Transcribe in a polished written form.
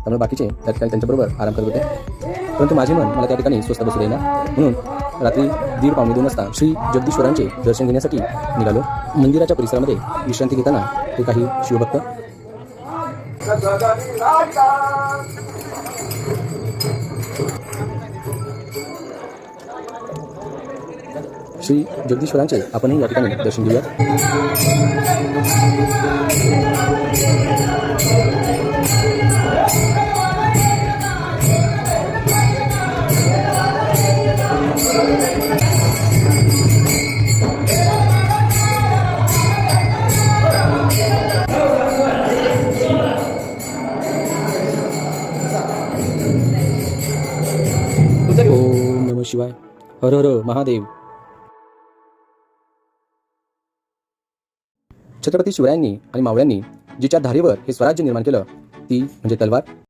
त्यामुळे बाकीचे त्या ठिकाणी त्यांच्याबरोबर आराम करत होते. परंतु माझे मन मला त्या ठिकाणी स्वस्त बसू देईना, म्हणून रात्री 1:30-2 वाजता श्री जगदीश्वरांचे दर्शन घेण्यासाठी निघालो. मंदिराच्या परिसरामध्ये विश्रांती घेताना ते काही शिवभक्त श्री जगदीश्वरांचे आपणही या ठिकाणी दर्शन घेऊयात. ओम नमः शिवाय. हर हर महादेव. छत्रपती शिवरायांनी आणि मावळ्यांनी जिच्या धारेवर हे स्वराज्य निर्माण केलं ती म्हणजे तलवार.